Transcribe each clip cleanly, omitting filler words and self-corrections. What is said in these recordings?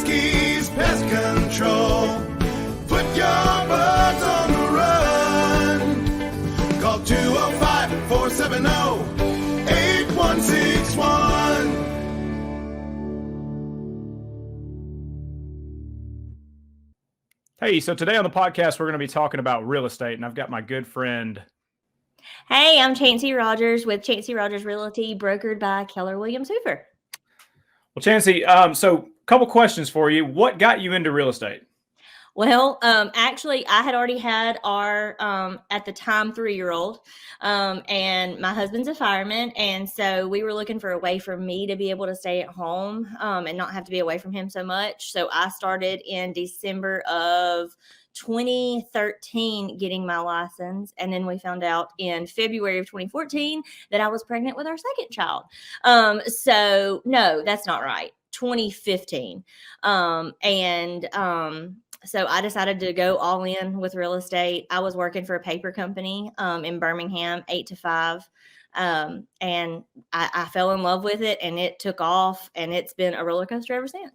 Husky's Pest Control. Put your birds on the run. Call 205-470-8161. Hey, so today on the podcast, we're going to be talking about real estate, and I've got my good friend. Hey, I'm Chancie Rogers with Chancie Rogers Realty, brokered by Keller Hoover. Well, Chancie, so a couple questions for you. What got you into real estate? Well, actually, I had already had our, at the time, 3-year-old, and my husband's a fireman, and so we were looking for a way for me to be able to stay at home and not have to be away from him so much. So I started in December of 2013 getting my license, and then we found out in February of 2014 that I was pregnant with our second child. So no, that's not right. 2015. So I decided to go all in with real estate. I was working for a paper company in Birmingham, 8 to 5. And I fell in love with it, and it took off, and it's been a roller coaster ever since.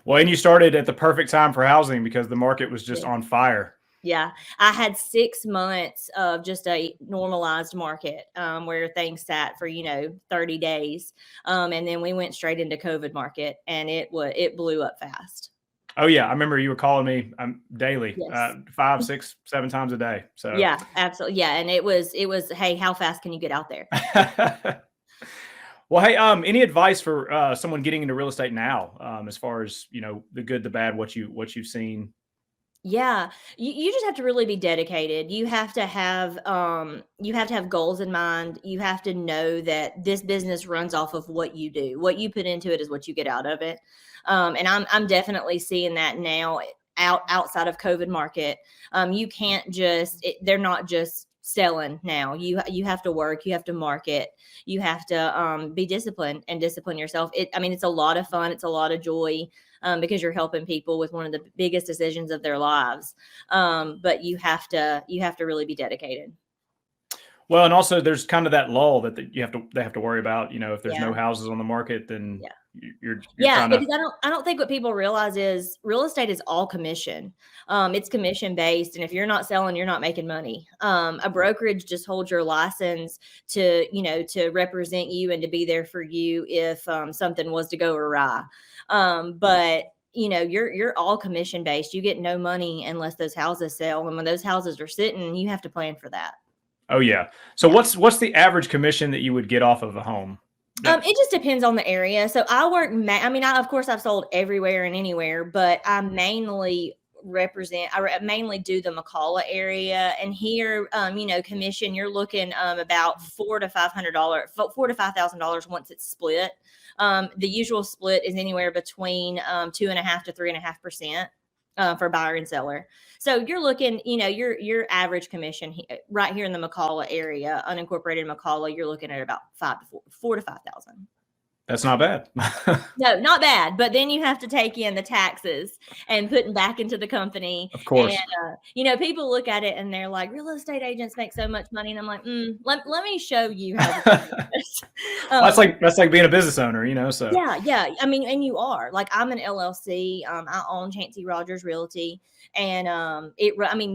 Well, and you started at the perfect time for housing because the market was just on fire. Yeah, I had 6 months of just a normalized market where things sat for, 30 days. And then we went straight into COVID market, and it blew up fast. Oh yeah, I remember you were calling me daily, Yes. 5, 6, 7 times a day. So yeah, absolutely, yeah, and it was. Hey, how fast can you get out there? Well, hey, any advice for someone getting into real estate now, as far as the good, the bad, what you've seen? Yeah, you just have to really be dedicated. You have to have goals in mind. You have to know that this business runs off of what you do. What you put into it is what you get out of it. And I'm definitely seeing that now outside of COVID market. You can't they're not just selling now. You have to work, you have to market, you have to be disciplined and discipline yourself. It's a lot of fun, it's a lot of joy, because you're helping people with one of the biggest decisions of their lives. But you have to really be dedicated. Well, and also there's kind of that lull that they have to worry about. If there's no houses on the market, then you're because I don't think what people realize is real estate is all commission. It's commission based, and if you're not selling, you're not making money. A brokerage just holds your license to represent you and to be there for you if something was to go awry. But you're all commission based. You get no money unless those houses sell, and when those houses are sitting, you have to plan for that. Oh yeah. So what's the average commission that you would get off of a home? It just depends on the area. So I work, of course I've sold everywhere and anywhere, but I mainly mainly do the McCalla area. And here, commission, you're looking about $400 to $5,000 once it's split. The usual split is anywhere between 2.5% to 3.5%. For buyer and seller. So you're looking, your average commission right here in the McCalla area, unincorporated McCalla, you're looking at about $4,000 to $5,000. That's not bad. No, not bad. But then you have to take in the taxes and putting back into the company. Of course. And, people look at it and they're like, real estate agents make so much money. And I'm like, let me show you how to do this. That's like being a business owner, so. Yeah. And you are. Like, I'm an LLC. I own Chancie Rogers Realty. And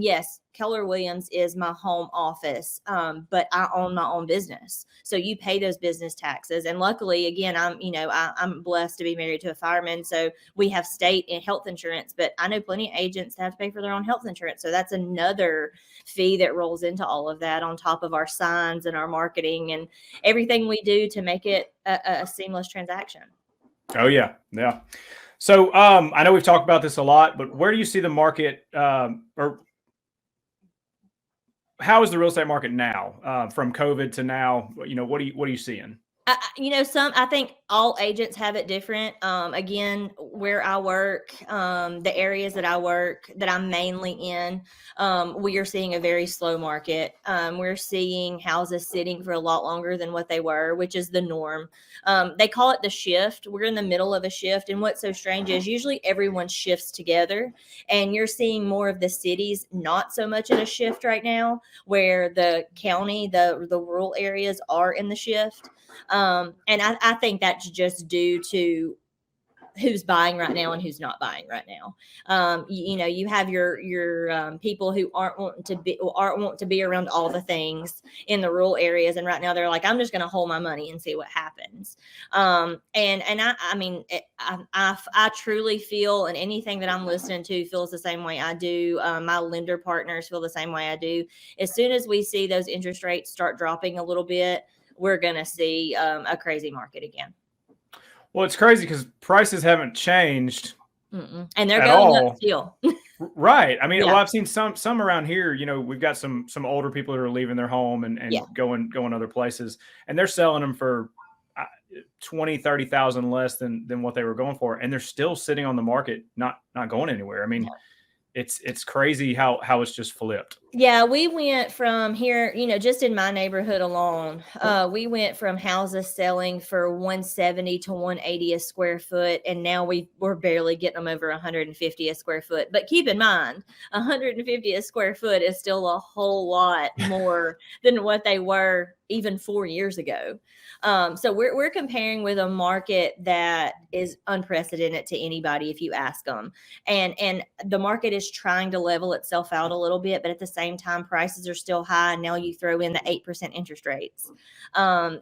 yes, Keller Williams is my home office, but I own my own business. So you pay those business taxes. And luckily, again, I'm blessed to be married to a fireman. So we have state and health insurance, but I know plenty of agents that have to pay for their own health insurance. So that's another fee that rolls into all of that on top of our signs and our marketing and everything we do to make it a seamless transaction. Oh, yeah. Yeah. So I know we've talked about this a lot, but where do you see the market or how is the real estate market now from COVID to now? What are you seeing? I think all agents have it different. Again, where I work, the areas that I work, that I'm mainly in, we are seeing a very slow market. We're seeing houses sitting for a lot longer than what they were, which is the norm. They call it the shift. We're in the middle of a shift. And what's so strange is usually everyone shifts together, and you're seeing more of the cities, not so much in a shift right now, where the county, the rural areas are in the shift. And I think that's just due to who's buying right now and who's not buying right now. You have your people who aren't wanting to be around all the things in the rural areas, and right now they're like, I'm just going to hold my money and see what happens. I truly feel, and anything that I'm listening to feels the same way I do. My lender partners feel the same way I do. As soon as we see those interest rates start dropping a little bit, we're going to see a crazy market again. Well, it's crazy because prices haven't changed. And they're going up still. Right. I mean, well, I've seen some around here, we've got some older people who are leaving their home and going other places, and they're selling them for 20, 30,000 less than what they were going for. And they're still sitting on the market, not going anywhere. I mean, it's crazy how it's just flipped. Yeah, we went from here, just in my neighborhood alone, we went from houses selling for 170 to 180 a square foot, and now we're barely getting them over 150 a square foot. But keep in mind, 150 a square foot is still a whole lot more than what they were even 4 years ago. So we're comparing with a market that is unprecedented to anybody if you ask them, and the market is trying to level itself out a little bit, but at the same time, prices are still high. And now you throw in the 8% interest rates.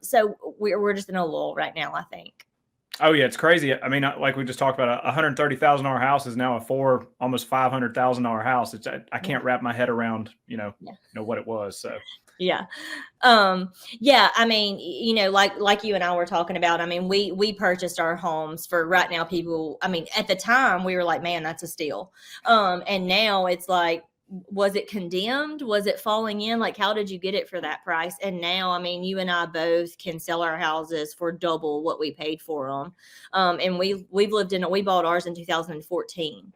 So we're just in a lull right now, I think. Oh yeah, it's crazy. I mean, like we just talked about, $130,000 house is now almost $500,000 house. I can't wrap my head around, what it was. So. Yeah. I mean, like you and I were talking about, I mean, we purchased our homes for right now. People, I mean, at the time we were like, man, that's a steal. And now it's like, was it condemned? Was it falling in? Like, how did you get it for that price? And now, I mean, you and I both can sell our houses for double what we paid for them. And we bought ours in 2014.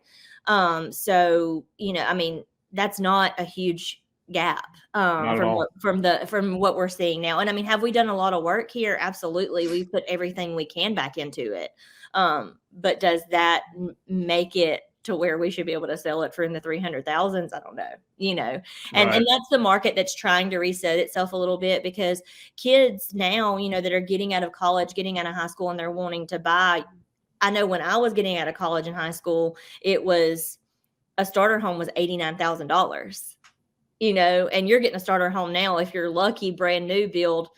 So, I mean, that's not a huge gap from what we're seeing now. And I mean, have we done a lot of work here? Absolutely. We've put everything we can back into it. But does that make it to where we should be able to sell it for in the 300,000s? I don't know, and that's the market that's trying to reset itself a little bit, because kids now, that are getting out of college, getting out of high school, and they're wanting to buy. I know when I was getting out of college and high school, it was a starter home was $89,000, and you're getting a starter home now, if you're lucky, brand new build,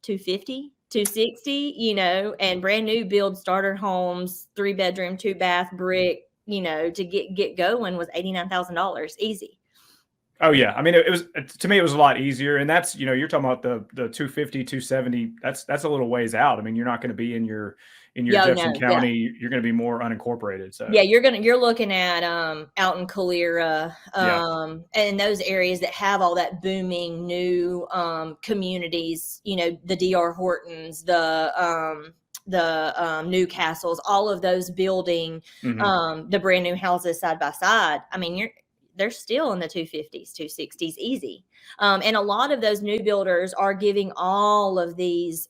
250, 260, and brand new build starter homes, 3-bedroom, 2-bath, brick, to get going was $89,000 easy. Oh yeah. I mean, to me, it was a lot easier. And that's, you're talking about the 250, 270, that's a little ways out. I mean, you're not going to be in your Jefferson County. Yeah. You're going to be more unincorporated. So yeah, you're looking at, out in Calera, and those areas that have all that booming new, communities, the DR Hortons, the Newcastles, all of those building, the brand new houses side by side. I mean, they're still in the 250s, 260s easy. And a lot of those new builders are giving all of these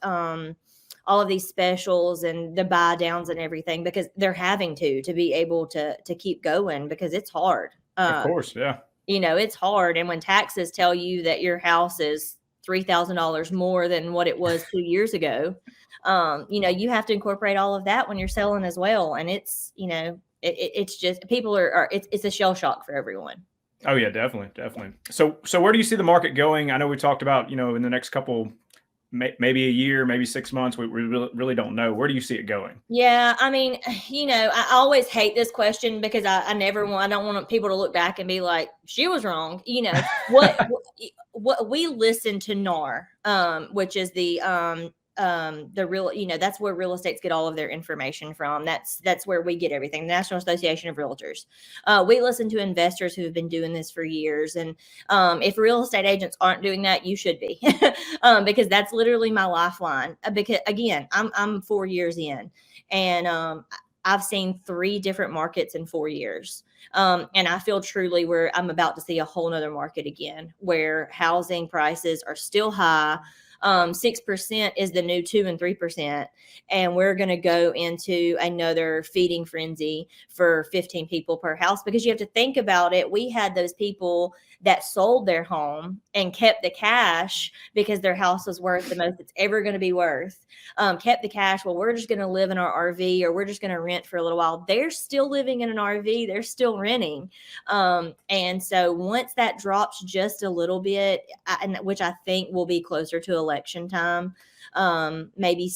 specials and the buy downs and everything, because they're having to be able to keep going, because it's hard. Of course. Yeah. It's hard. And when taxes tell you that your house is $3,000 more than what it was 2 years ago, you have to incorporate all of that when you're selling as well. And it's, it's just, people it's a shell shock for everyone. Oh yeah, definitely. So where do you see the market going? I know we talked about, in the next couple, maybe a year, maybe 6 months, we really don't know. Where do you see it going? Yeah. I mean, I always hate this question, because I don't want people to look back and be like, she was wrong. What we listen to NAR, which is the real, that's where real estates get all of their information from. That's where we get everything. The National Association of Realtors. We listen to investors who have been doing this for years. And if real estate agents aren't doing that, you should be, because that's literally my lifeline. Because again, I'm 4 years in, and I've seen 3 different markets in 4 years. And I feel truly where I'm about to see a whole nother market again, where housing prices are still high. 6% is the new 2 and 3%. And we're going to go into another feeding frenzy for 15 people per house, because you have to think about it. We had those people that sold their home and kept the cash because their house was worth the most it's ever going to be worth. Kept the cash. Well, we're just going to live in our RV, or we're just going to rent for a little while. They're still living in an RV. They're still renting. And so once that drops just a little bit, which I think will be closer to election time, maybe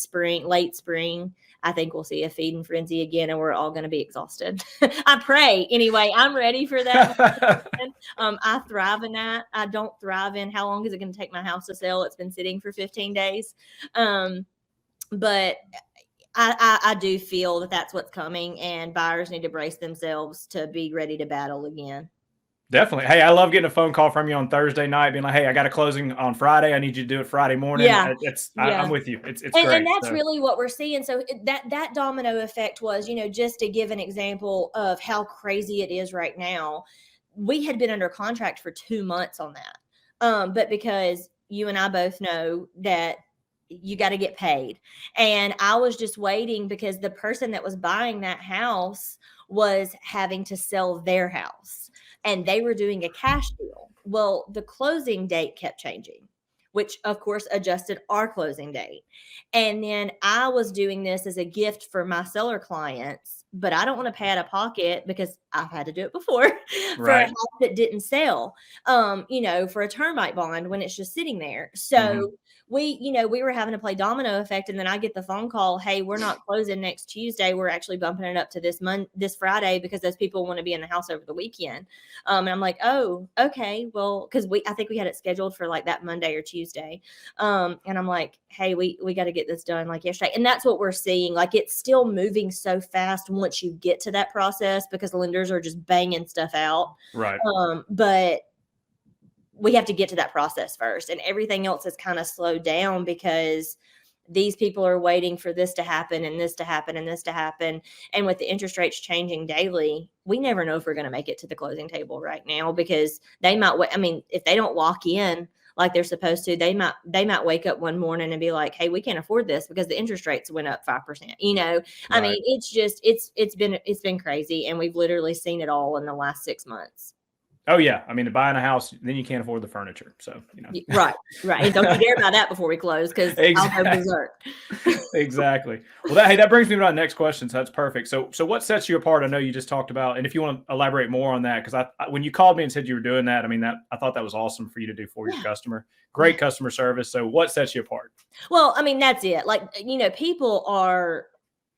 late spring, I think we'll see a feeding frenzy again, and we're all going to be exhausted. I pray. Anyway, I'm ready for that. I thrive in that. I don't thrive in how long is it going to take my house to sell? It's been sitting for 15 days. But I do feel that that's what's coming, and buyers need to brace themselves to be ready to battle again. Definitely. Hey, I love getting a phone call from you on Thursday night being like, hey, I got a closing on Friday. I need you to do it Friday morning. Yeah. I'm with you. It's great. And that's really what we're seeing. So that domino effect was, just to give an example of how crazy it is right now, we had been under contract for 2 months on that. But because you and I both know that you got to get paid. And I was just waiting because the person that was buying that house was having to sell their house, and they were doing a cash deal. Well, the closing date kept changing, which of course adjusted our closing date. And then I was doing this as a gift for my seller clients, but I don't want to pay out of pocket because I've had to do it before for a house that didn't sell, for a termite bond when it's just sitting there. So we were having to play domino effect. And then I get the phone call, hey, we're not closing next Tuesday. We're actually bumping it up to this Friday because those people want to be in the house over the weekend. And I'm like, oh, okay. Well, because I think we had it scheduled for like that Monday or Tuesday. And I'm like, hey, we got to get this done like yesterday. And that's what we're seeing. Like, it's still moving so fast once you get to that process, because lenders are just banging stuff out. Right. But we have to get to that process first, and everything else is kind of slowed down because these people are waiting for this to happen and this to happen and this to happen. And with the interest rates changing daily, we never know if we're going to make it to the closing table right now, because they might, if they don't lock in like they're supposed to, they might wake up one morning and be like, hey, we can't afford this because the interest rates went up 5%. Right. I mean, it's just, it's been crazy. And we've literally seen it all in the last 6 months. Oh yeah. I mean, buying a house, then you can't afford the furniture. So, Right. And don't you dare about that before we close, because I'll go berserk. Exactly. Well, that brings me to my next question. So that's perfect. So what sets you apart? I know you just talked about, and if you want to elaborate more on that, because I when you called me and said you were doing that, I thought that was awesome for you to do for your customer. Great customer service. So what sets you apart? Well, that's it. Like,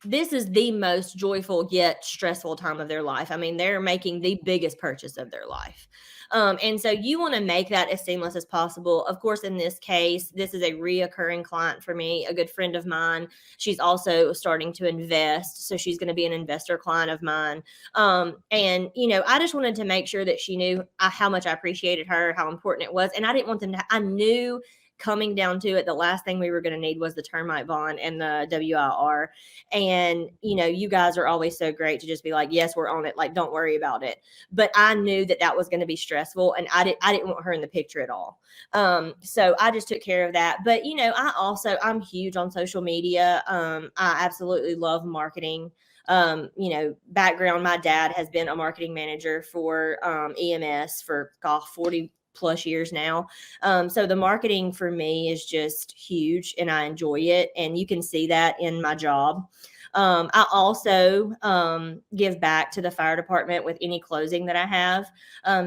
this is the most joyful yet stressful time of their life. They're making the biggest purchase of their life. And so you want to make that as seamless as possible. Of course, in this case, this is a reoccurring client for me, a good friend of mine. She's also starting to invest, so she's going to be an investor client of mine. And I just wanted to make sure that she knew how much I appreciated her, how important it was. And I didn't want them to, I knew coming down to it, the last thing we were going to need was the termite bond and the WIR. And, you guys are always so great to just be like, yes, we're on it. Like, don't worry about it. But I knew that was going to be stressful, and I didn't want her in the picture at all. So I just took care of that. But, I'm huge on social media. I absolutely love marketing. Background, my dad has been a marketing manager for EMS for 40 plus years now. So the marketing for me is just huge, and I enjoy it. And you can see that in my job. I also give back to the fire department with any closing that I have.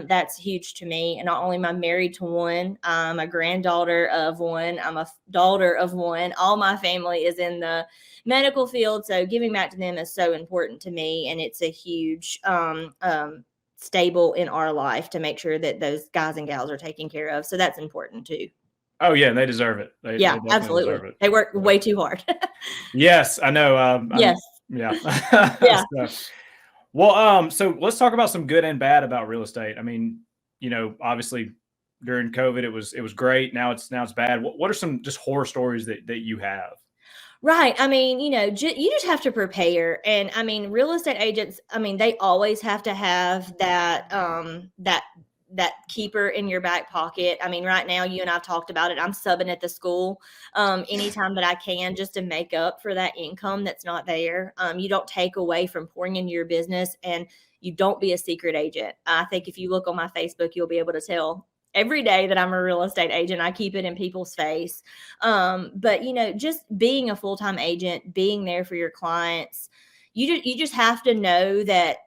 That's huge to me. And not only am I married to one, I'm a granddaughter of one, I'm a daughter of one. All my family is in the medical field. So giving back to them is so important to me. And it's a huge stable in our life to make sure that those guys and gals are taken care of. So that's important too. Oh yeah, they deserve it. They absolutely deserve it. They work way too hard. Yes, I know. Yes. Yeah. Yeah. Well, so let's talk about some good and bad about real estate. Obviously during COVID, it was great. Now it's bad. What are some just horror stories that you have? Right. You just have to prepare. And real estate agents, they always have to have that that keeper in your back pocket. I mean, right now, you and I've talked about it. I'm subbing at the school anytime that I can, just to make up for that income that's not there. You don't take away from pouring into your business, and you don't be a secret agent. I think if you look on my Facebook, you'll be able to tell every day that I'm a real estate agent. I keep it in people's face. But just being a full-time agent, being there for your clients, you just have to know that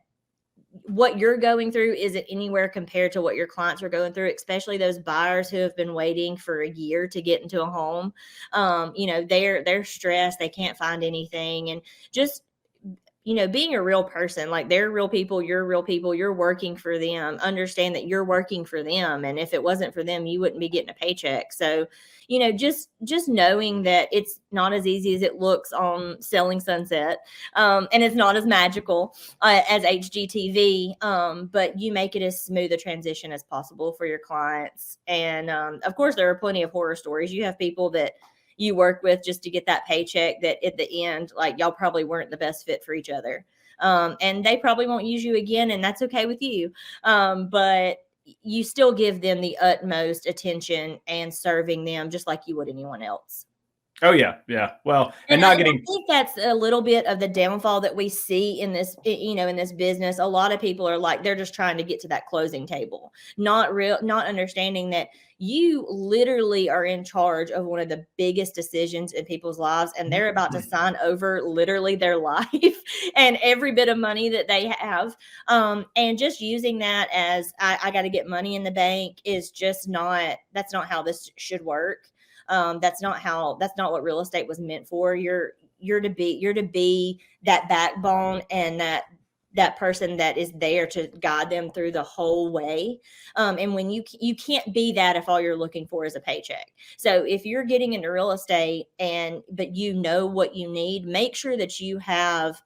what you're going through isn't anywhere compared to what your clients are going through, especially those buyers who have been waiting for a year to get into a home. They're stressed. They can't find anything. And just, being a real person, like they're real people, you're working for them. Understand that you're working for them. And if it wasn't for them, you wouldn't be getting a paycheck. So, just knowing that it's not as easy as it looks on Selling Sunset. And it's not as magical as HGTV, but you make it as smooth a transition as possible for your clients. And of course, there are plenty of horror stories. You have people that you work with just to get that paycheck that at the end, like y'all probably weren't the best fit for each other. And they probably won't use you again, and that's okay with you. But you still give them the utmost attention and serving them just like you would anyone else. Oh yeah. Yeah. Well, and I think that's a little bit of the downfall that we see in this, in this business. A lot of people are like, they're just trying to get to that closing table, not understanding that you literally are in charge of one of the biggest decisions in people's lives, and they're about to sign over literally their life and every bit of money that they have. And just using that as I got to get money in the bank is just that's not how this should work. That's not what real estate was meant for. You're to be that backbone and that person that is there to guide them through the whole way. And when you can't be that if all you're looking for is a paycheck. So if you're getting into real estate but you know what you need, make sure that you have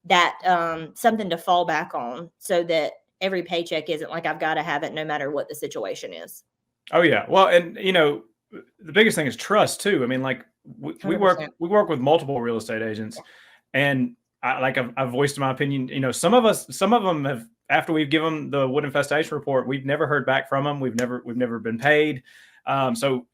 that something to fall back on, so that every paycheck isn't like, I've got to have it no matter what the situation is. Oh yeah. Well, and the biggest thing is trust too. I mean, like we work with multiple real estate agents, and I've voiced my opinion. Some of them have, after we've given the wood infestation report, we've never heard back from them. We've never been paid. So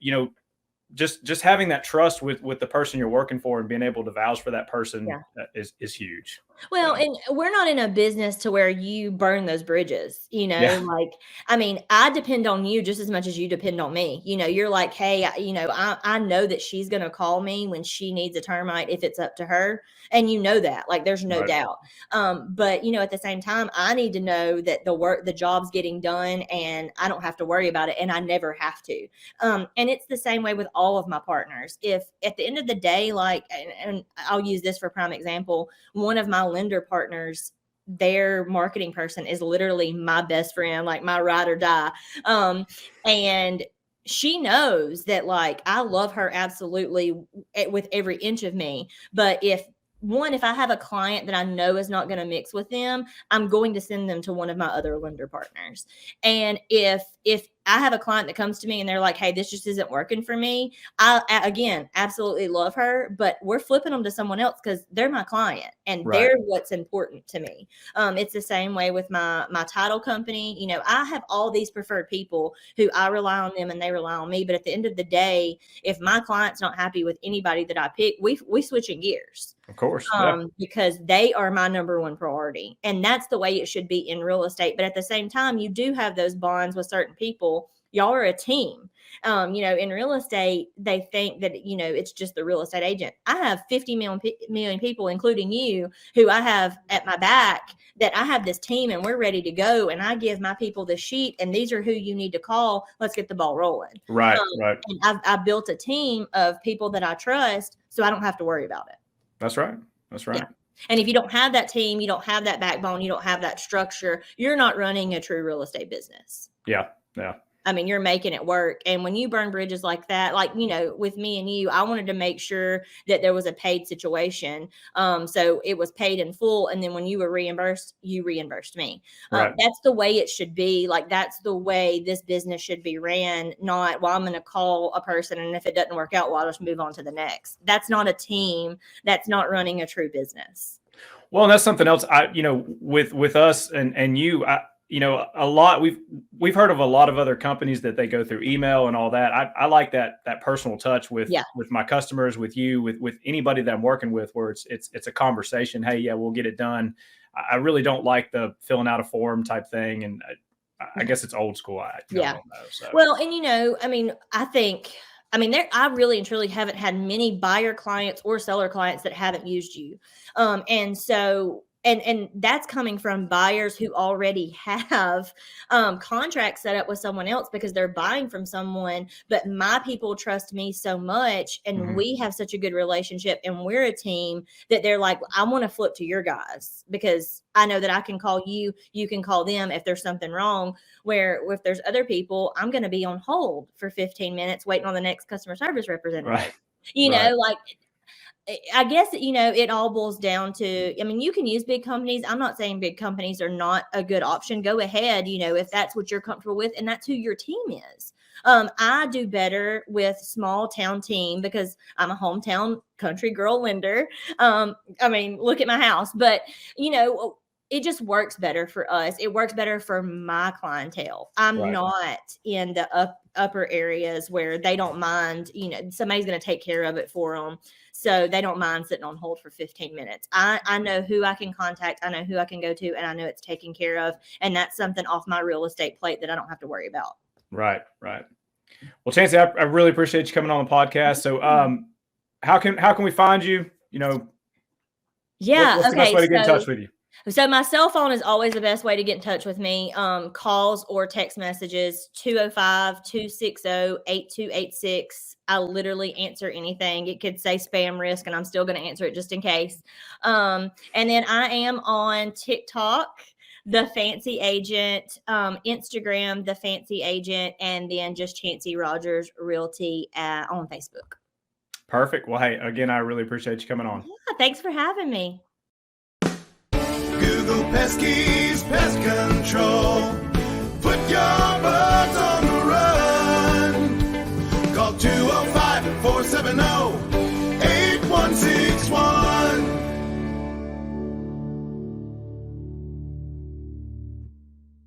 just having that trust with the person you're working for and being able to vouch for that person is huge. Well, and we're not in a business to where you burn those bridges, like, I mean, I depend on you just as much as you depend on me. You're like, hey, I know that she's going to call me when she needs a termite if it's up to her. And that, like, there's no doubt. But, at the same time, I need to know that the job's getting done and I don't have to worry about it. And I never have to. And it's the same way with all of my partners. If at the end of the day, like, and I'll use this for prime example, one of my lender partners, their marketing person is literally my best friend, like my ride or die. And she knows that, like, I love her absolutely with every inch of me. But if I have a client that I know is not going to mix with them, I'm going to send them to one of my other lender partners. And if I have a client that comes to me and they're like, hey, this just isn't working for me, I, again, absolutely love her, but we're flipping them to someone else because they're my client and they're what's important to me. It's the same way with my title company. I have all these preferred people who I rely on them and they rely on me. But at the end of the day, if my client's not happy with anybody that I pick, we switching gears. Of course. Because they are my number one priority. And that's the way it should be in real estate. But at the same time, you do have those bonds with certain people. Y'all are a team. In real estate, they think that, it's just the real estate agent. I have 50 million people, including you, who I have at my back, that I have this team and we're ready to go. And I give my people the sheet and these are who you need to call. Let's get the ball rolling. Right. And I've built a team of people that I trust, so I don't have to worry about it. That's right. Yeah. And if you don't have that team, you don't have that backbone, you don't have that structure, you're not running a true real estate business. Yeah. I mean, you're making it work. And when you burn bridges like that, like, with me and you, I wanted to make sure that there was a paid situation. So it was paid in full. And then when you were reimbursed, you reimbursed me. That's the way it should be. Like, that's the way this business should be ran. Not, well, I'm going to call a person, and if it doesn't work out, well, I'll just move on to the next. That's not a team. That's not running a true business. Well, and that's something else. With us and you, we've heard of a lot of other companies that they go through email and all that. I like that personal touch with my customers, with you, with anybody that I'm working with, where it's a conversation. Hey, yeah, we'll get it done. I really don't like the filling out a form type thing, and I guess it's old school. I don't know. So. Well, and I really and truly haven't had many buyer clients or seller clients that haven't used you. And so, and that's coming from buyers who already have contracts set up with someone else because they're buying from someone. But my people trust me so much, and we have such a good relationship, and we're a team that they're like, I want to flip to your guys because I know that I can call you, you can call them if there's something wrong. Where if there's other people, I'm going to be on hold for 15 minutes waiting on the next customer service representative. Right. You know, like, I guess, it all boils down to, you can use big companies. I'm not saying big companies are not a good option. Go ahead, if that's what you're comfortable with and that's who your team is. I do better with small town team because I'm a hometown country girl lender. Look at my house, but it just works better for us. It works better for my clientele. I'm not in the upper areas where they don't mind, somebody's going to take care of it for them. So they don't mind sitting on hold for 15 minutes. I know who I can contact. I know who I can go to, and I know it's taken care of. And that's something off my real estate plate that I don't have to worry about. Right. Well, Chancie, I really appreciate you coming on the podcast. So how can we find you? What's the best way to get in touch with you? So my cell phone is always the best way to get in touch with me. Calls or text messages, 205-260-8286. I literally answer anything. It could say spam risk, and I'm still going to answer it just in case. And then I am on TikTok, The Fancy Agent, Instagram, The Fancy Agent, and then just Chancie Rogers Realty on Facebook. Perfect. Well, hey, again, I really appreciate you coming on. Yeah, thanks for having me. Google pesky